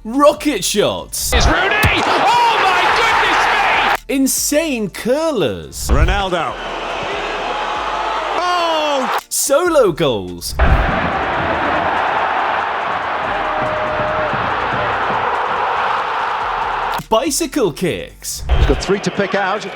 Rocket shots. Is Rooney? Oh my goodness me! Insane curlers. Ronaldo. Oh! Solo goals. Bicycle kicks. He's got 3 to pick out.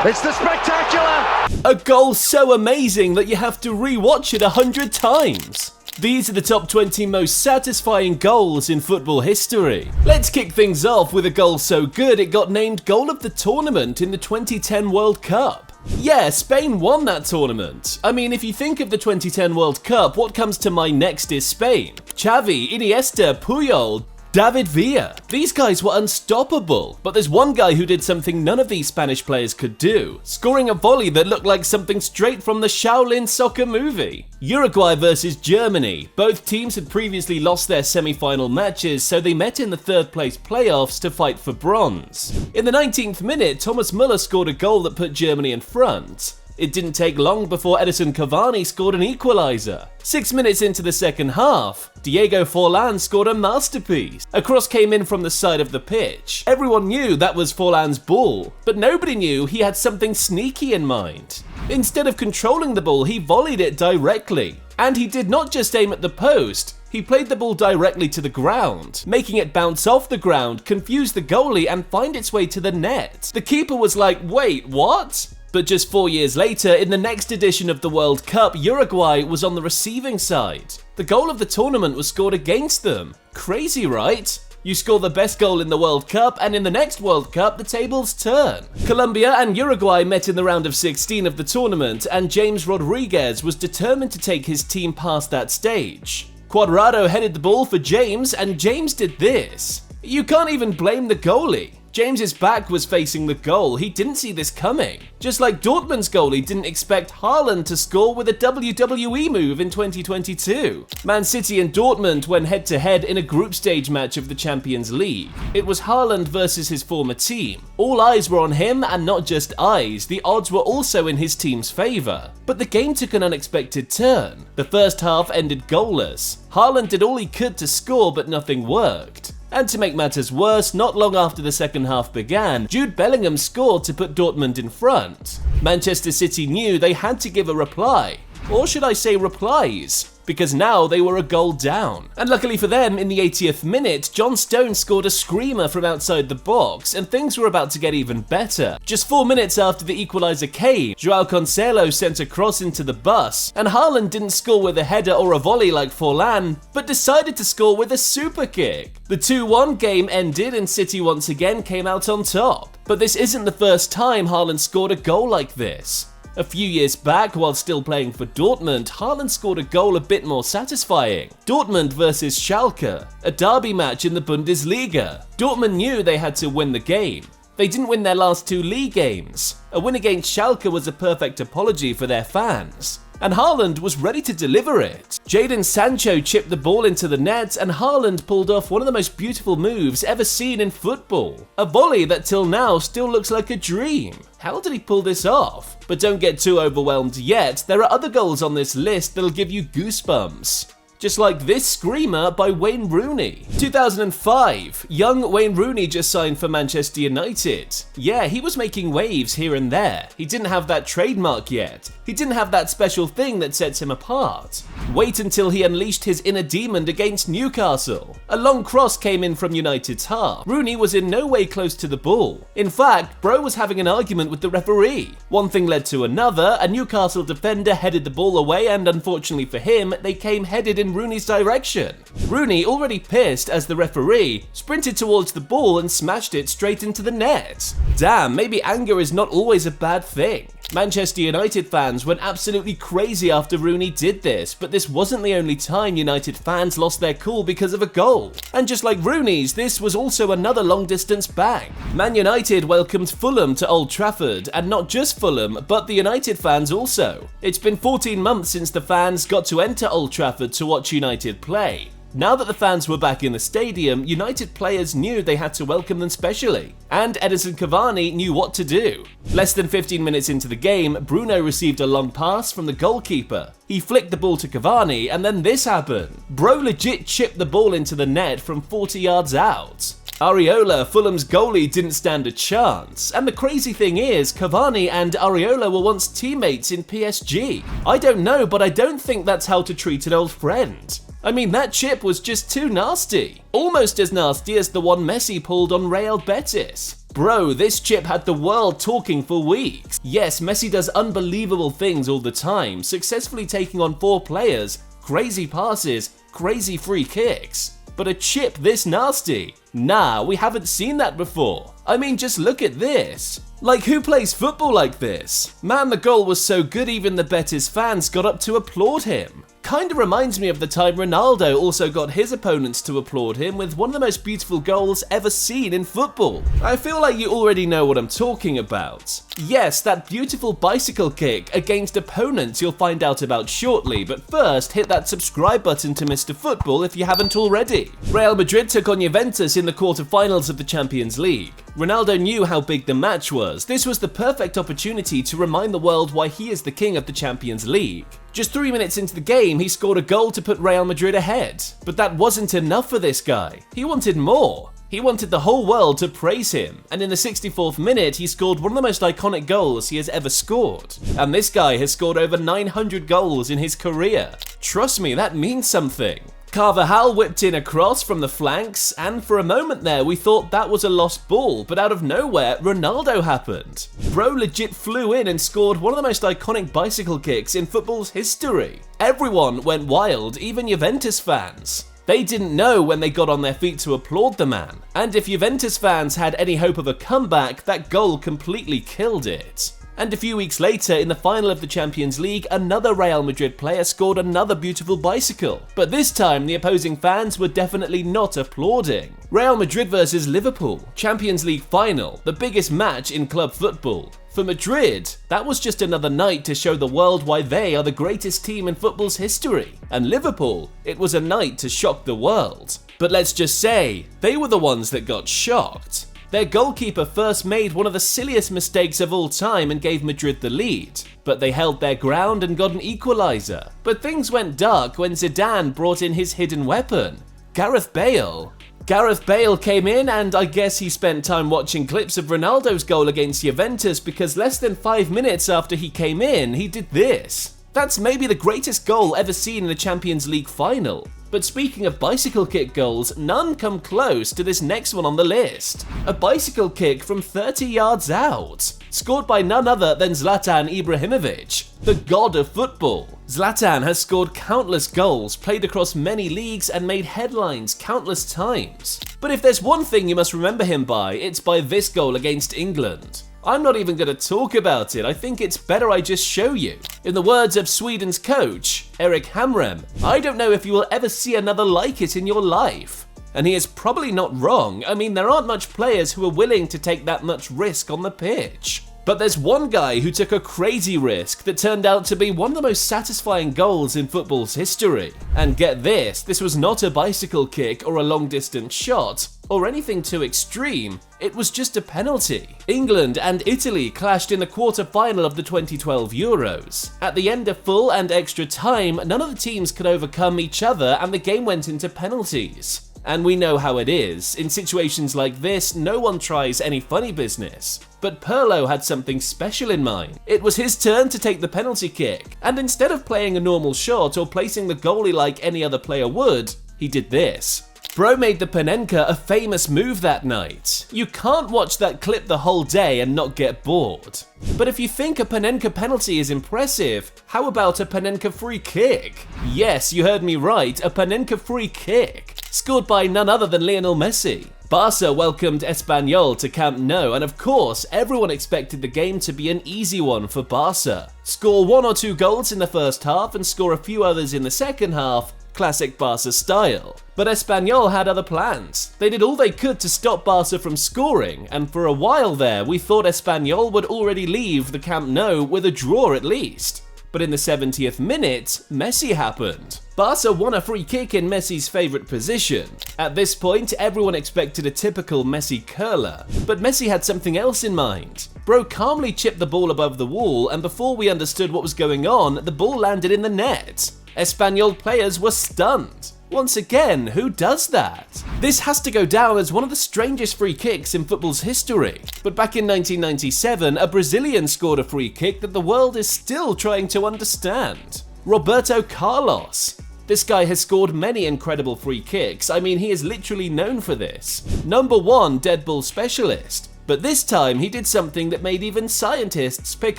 It's the spectacular! A goal so amazing that you have to re-watch it 100 times. These are the top 20 most satisfying goals in football history. Let's kick things off with a goal so good it got named Goal of the Tournament in the 2010 World Cup. Yeah, Spain won that tournament. I mean, if you think of the 2010 World Cup, what comes to mind next is Spain. Xavi, Iniesta, Puyol, David Villa. These guys were unstoppable, but there's one guy who did something none of these Spanish players could do, scoring a volley that looked like something straight from the Shaolin soccer movie. Uruguay versus Germany. Both teams had previously lost their semi-final matches, so they met in the third place playoffs to fight for bronze. In the 19th minute, Thomas Müller scored a goal that put Germany in front. It didn't take long before Edison Cavani scored an equalizer. 6 minutes into the second half, Diego Forlan scored a masterpiece. A cross came in from the side of the pitch. Everyone knew that was Forlan's ball, but nobody knew he had something sneaky in mind. Instead of controlling the ball, he volleyed it directly. And he did not just aim at the post, he played the ball directly to the ground, making it bounce off the ground, confuse the goalie, and find its way to the net. The keeper was like, wait, what? But just 4 years later, in the next edition of the World Cup, Uruguay was on the receiving side. The goal of the tournament was scored against them. Crazy, right? You score the best goal in the World Cup, and in the next World Cup, the tables turn. Colombia and Uruguay met in the round of 16 of the tournament, and James Rodriguez was determined to take his team past that stage. Cuadrado headed the ball for James, and James did this. You can't even blame the goalie. James's back was facing the goal, he didn't see this coming. Just like Dortmund's goalie didn't expect Haaland to score with a WWE move in 2022. Man City and Dortmund went head to head in a group stage match of the Champions League. It was Haaland versus his former team. All eyes were on him, and not just eyes, the odds were also in his team's favour. But the game took an unexpected turn. The first half ended goalless. Haaland did all he could to score, but nothing worked. And to make matters worse, not long after the second half began, Jude Bellingham scored to put Dortmund in front. Manchester City knew they had to give a reply. Or should I say replies? Because now they were a goal down. And luckily for them, in the 80th minute, John Stones scored a screamer from outside the box, and things were about to get even better. Just 4 minutes after the equalizer came, Joao Cancelo sent a cross into the bus, and Haaland didn't score with a header or a volley like Forlan, but decided to score with a super kick. The 2-1 game ended, and City once again came out on top. But this isn't the first time Haaland scored a goal like this. A few years back, while still playing for Dortmund, Haaland scored a goal a bit more satisfying. Dortmund versus Schalke, a derby match in the Bundesliga. Dortmund knew they had to win the game. They didn't win their last 2 league games. A win against Schalke was a perfect apology for their fans. And Haaland was ready to deliver it. Jadon Sancho chipped the ball into the net, and Haaland pulled off one of the most beautiful moves ever seen in football. A volley that till now still looks like a dream. How did he pull this off? But don't get too overwhelmed yet, there are other goals on this list that'll give you goosebumps. Just like this screamer by Wayne Rooney. 2005, young Wayne Rooney just signed for Manchester United. Yeah, he was making waves here and there. He didn't have that trademark yet. He didn't have that special thing that sets him apart. Wait until he unleashed his inner demon against Newcastle. A long cross came in from United's half. Rooney was in no way close to the ball. In fact, bro was having an argument with the referee. One thing led to another, a Newcastle defender headed the ball away, and unfortunately for him, they came headed in Rooney's direction. Rooney, already pissed as the referee, sprinted towards the ball and smashed it straight into the net. Damn, maybe anger is not always a bad thing. Manchester United fans went absolutely crazy after Rooney did this, but this wasn't the only time United fans lost their cool because of a goal. And just like Rooney's, this was also another long-distance bang. Man United welcomed Fulham to Old Trafford, and not just Fulham, but the United fans also. It's been 14 months since the fans got to enter Old Trafford to watch United play. Now that the fans were back in the stadium, United players knew they had to welcome them specially, and Edinson Cavani knew what to do. Less than 15 minutes into the game, Bruno received a long pass from the goalkeeper. He flicked the ball to Cavani, and then this happened. Bro legit chipped the ball into the net from 40 yards out. Areola, Fulham's goalie, didn't stand a chance. And the crazy thing is, Cavani and Areola were once teammates in PSG. I don't know, but I don't think that's how to treat an old friend. I mean, that chip was just too nasty. Almost as nasty as the one Messi pulled on Real Betis. Bro, this chip had the world talking for weeks. Yes, Messi does unbelievable things all the time, successfully taking on 4 players, crazy passes, crazy free kicks. But a chip this nasty? Nah, we haven't seen that before. I mean, just look at this. Like, who plays football like this? Man, the goal was so good even the Betis fans got up to applaud him. Kinda reminds me of the time Ronaldo also got his opponents to applaud him with one of the most beautiful goals ever seen in football. I feel like you already know what I'm talking about. Yes, that beautiful bicycle kick against opponents you'll find out about shortly, but first hit that subscribe button to Mr. Football if you haven't already. Real Madrid took on Juventus in the quarter-finals of the Champions League. Ronaldo knew how big the match was. This was the perfect opportunity to remind the world why he is the king of the Champions League. Just 3 minutes into the game, he scored a goal to put Real Madrid ahead. But that wasn't enough for this guy. He wanted more. He wanted the whole world to praise him, and in the 64th minute, he scored one of the most iconic goals he has ever scored. And this guy has scored over 900 goals in his career. Trust me, that means something. Carvajal whipped in a cross from the flanks, and for a moment there we thought that was a lost ball, but out of nowhere, Ronaldo happened. Bro legit flew in and scored one of the most iconic bicycle kicks in football's history. Everyone went wild, even Juventus fans. They didn't know when they got on their feet to applaud the man. And if Juventus fans had any hope of a comeback, that goal completely killed it. And a few weeks later, in the final of the Champions League, another Real Madrid player scored another beautiful bicycle. But this time, the opposing fans were definitely not applauding. Real Madrid versus Liverpool, Champions League final, the biggest match in club football. For Madrid, that was just another night to show the world why they are the greatest team in football's history. And Liverpool, it was a night to shock the world. But let's just say, they were the ones that got shocked. Their goalkeeper first made one of the silliest mistakes of all time and gave Madrid the lead, but they held their ground and got an equaliser. But things went dark when Zidane brought in his hidden weapon, Gareth Bale. Gareth Bale came in, and I guess he spent time watching clips of Ronaldo's goal against Juventus, because less than 5 minutes after he came in, he did this. That's maybe the greatest goal ever seen in a Champions League final. But speaking of bicycle kick goals, none come close to this next one on the list. A bicycle kick from 30 yards out, scored by none other than Zlatan Ibrahimovic, the god of football. Zlatan has scored countless goals, played across many leagues, and made headlines countless times. But if there's one thing you must remember him by, it's by this goal against England. I'm not even going to talk about it, I think it's better I just show you. In the words of Sweden's coach, Erik Hamrén, I don't know if you will ever see another like it in your life. And he is probably not wrong. I mean, there aren't much players who are willing to take that much risk on the pitch. But there's one guy who took a crazy risk that turned out to be one of the most satisfying goals in football's history. And get this was not a bicycle kick or a long-distance shot, or anything too extreme, it was just a penalty. England and Italy clashed in the quarter-final of the 2012 Euros. At the end of full and extra time, none of the teams could overcome each other and the game went into penalties. And we know how it is. In situations like this, no one tries any funny business. But Pirlo had something special in mind. It was his turn to take the penalty kick, and instead of playing a normal shot or placing the goalie like any other player would, he did this. Bro made the Panenka a famous move that night. You can't watch that clip the whole day and not get bored. But if you think a Panenka penalty is impressive, how about a Panenka free kick? Yes, you heard me right, a Panenka free kick, scored by none other than Lionel Messi. Barca welcomed Espanyol to Camp Nou, and of course, everyone expected the game to be an easy one for Barca. Score 1 or 2 goals in the first half and score a few others in the second half, classic Barca style. But Espanyol had other plans. They did all they could to stop Barca from scoring, and for a while there, we thought Espanyol would already leave the Camp Nou with a draw at least. But in the 70th minute, Messi happened. Barca won a free kick in Messi's favourite position. At this point, everyone expected a typical Messi curler, but Messi had something else in mind. Bro calmly chipped the ball above the wall, and before we understood what was going on, the ball landed in the net. Espanyol players were stunned. Once again, who does that? This has to go down as one of the strangest free kicks in football's history. But back in 1997, a Brazilian scored a free kick that the world is still trying to understand. Roberto Carlos. This guy has scored many incredible free kicks. I mean, he is literally known for this. #1 dead ball specialist. But this time, he did something that made even scientists pick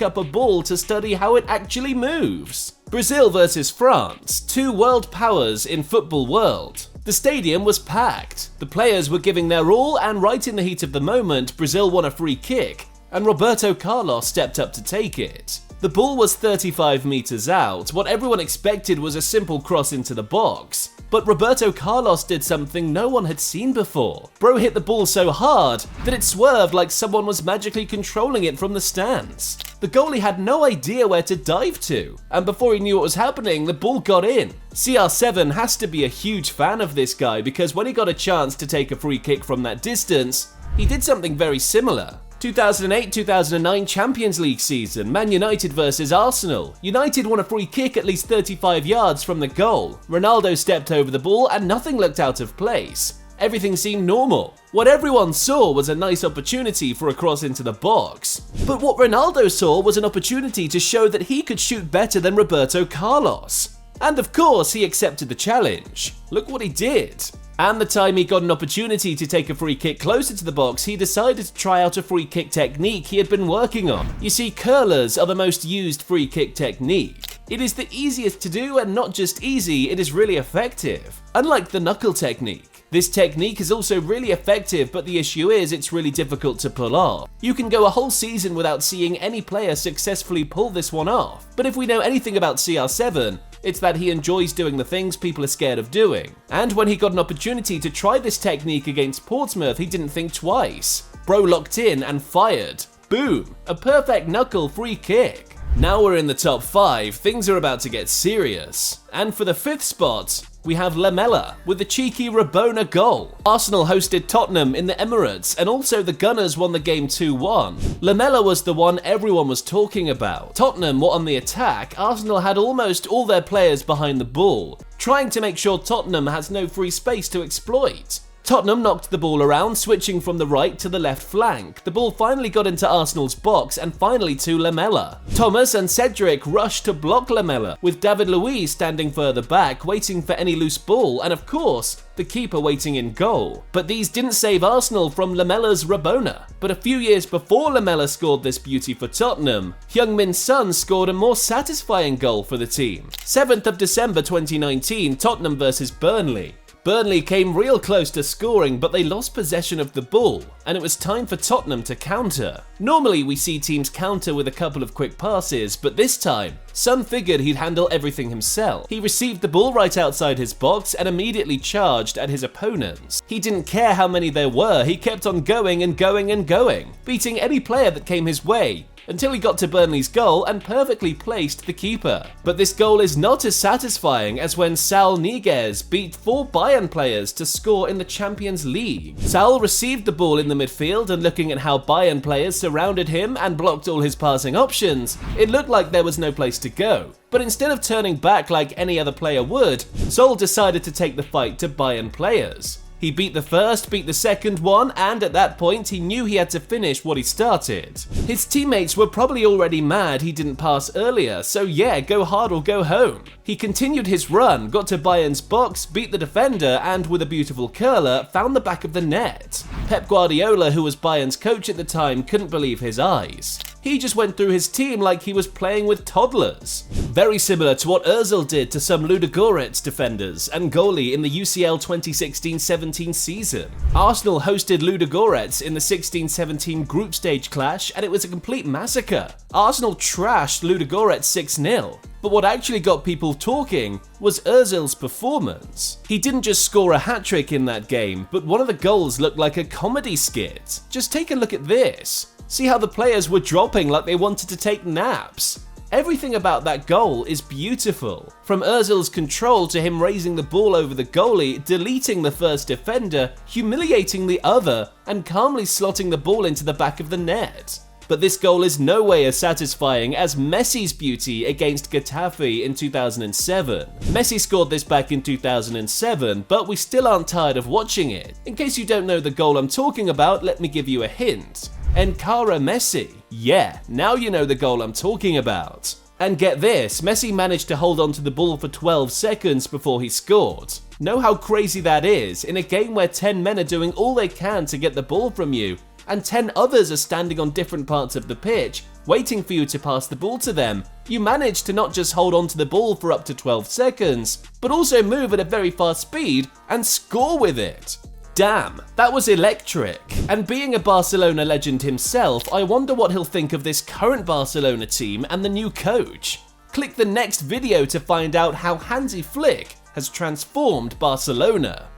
up a ball to study how it actually moves. Brazil versus France, two world powers in football world. The stadium was packed. The players were giving their all, and right in the heat of the moment, Brazil won a free kick, and Roberto Carlos stepped up to take it. The ball was 35 meters out. What everyone expected was a simple cross into the box. But Roberto Carlos did something no one had seen before. Bro hit the ball so hard that it swerved like someone was magically controlling it from the stands. The goalie had no idea where to dive to, and before he knew what was happening, the ball got in. CR7 has to be a huge fan of this guy, because when he got a chance to take a free kick from that distance, he did something very similar. 2008-2009 Champions League season, Man United versus Arsenal. United won a free kick at least 35 yards from the goal. Ronaldo stepped over the ball and nothing looked out of place. Everything seemed normal. What everyone saw was a nice opportunity for a cross into the box. But what Ronaldo saw was an opportunity to show that he could shoot better than Roberto Carlos. And of course, he accepted the challenge. Look what he did. And the time he got an opportunity to take a free kick closer to the box, he decided to try out a free kick technique he had been working on. You see, curlers are the most used free kick technique. It is the easiest to do, and not just easy, it is really effective. Unlike the knuckle technique. This technique is also really effective, but the issue is it's really difficult to pull off. You can go a whole season without seeing any player successfully pull this one off. But if we know anything about CR7, it's that he enjoys doing the things people are scared of doing. And when he got an opportunity to try this technique against Portsmouth, he didn't think twice. Bro locked in and fired. Boom! A perfect knuckle free kick. Now we're in the top 5, things are about to get serious. And for the 5th spot, we have Lamela with the cheeky Rabona goal. Arsenal hosted Tottenham in the Emirates, and also the Gunners won the game 2-1. Lamela was the one everyone was talking about. Tottenham were on the attack. Arsenal had almost all their players behind the ball, trying to make sure Tottenham has no free space to exploit. Tottenham knocked the ball around, switching from the right to the left flank. The ball finally got into Arsenal's box and finally to Lamela. Thomas and Cedric rushed to block Lamela, with David Luiz standing further back, waiting for any loose ball, and of course, the keeper waiting in goal. But these didn't save Arsenal from Lamela's Rabona. But a few years before Lamela scored this beauty for Tottenham, Heung-min Son scored a more satisfying goal for the team. 7th of December 2019, Tottenham versus Burnley. Burnley came real close to scoring, but they lost possession of the ball, and it was time for Tottenham to counter. Normally we see teams counter with a couple of quick passes, but this time, Son figured he'd handle everything himself. He received the ball right outside his box and immediately charged at his opponents. He didn't care how many there were, he kept on going and going and going, beating any player that came his way, until he got to Burnley's goal and perfectly placed the keeper. But this goal is not as satisfying as when Saul Niguez beat 4 Bayern players to score in the Champions League. Saul received the ball in the midfield, and looking at how Bayern players surrounded him and blocked all his passing options, it looked like there was no place to go. But instead of turning back like any other player would, Saul decided to take the fight to Bayern players. He beat the first, beat the second one, and at that point he knew he had to finish what he started. His teammates were probably already mad he didn't pass earlier, so yeah, go hard or go home. He continued his run, got to Bayern's box, beat the defender, and with a beautiful curler, found the back of the net. Pep Guardiola, who was Bayern's coach at the time, couldn't believe his eyes. He just went through his team like he was playing with toddlers. Very similar to what Ozil did to some Ludogorets defenders and goalie in the UCL 2016-17 season. Arsenal hosted Ludogorets in the 16-17 group stage clash, and it was a complete massacre. Arsenal trashed Ludogorets 6-0. But what actually got people talking was Ozil's performance. He didn't just score a hat-trick in that game, but one of the goals looked like a comedy skit. Just take a look at this. See how the players were dropping like they wanted to take naps. Everything about that goal is beautiful. From Ozil's control to him raising the ball over the goalie, deleting the first defender, humiliating the other, and calmly slotting the ball into the back of the net. But this goal is no way as satisfying as Messi's beauty against Getafe in 2007. Messi scored this back in 2007, but we still aren't tired of watching it. In case you don't know the goal I'm talking about, let me give you a hint. Encara Messi. Yeah, now you know the goal I'm talking about. And get this, Messi managed to hold on to the ball for 12 seconds before he scored. Know how crazy that is in a game where 10 men are doing all they can to get the ball from you, and 10 others are standing on different parts of the pitch, waiting for you to pass the ball to them. You managed to not just hold on to the ball for up to 12 seconds, but also move at a very fast speed and score with it. Damn, that was electric. And being a Barcelona legend himself, I wonder what he'll think of this current Barcelona team and the new coach. Click the next video to find out how Hansi Flick has transformed Barcelona.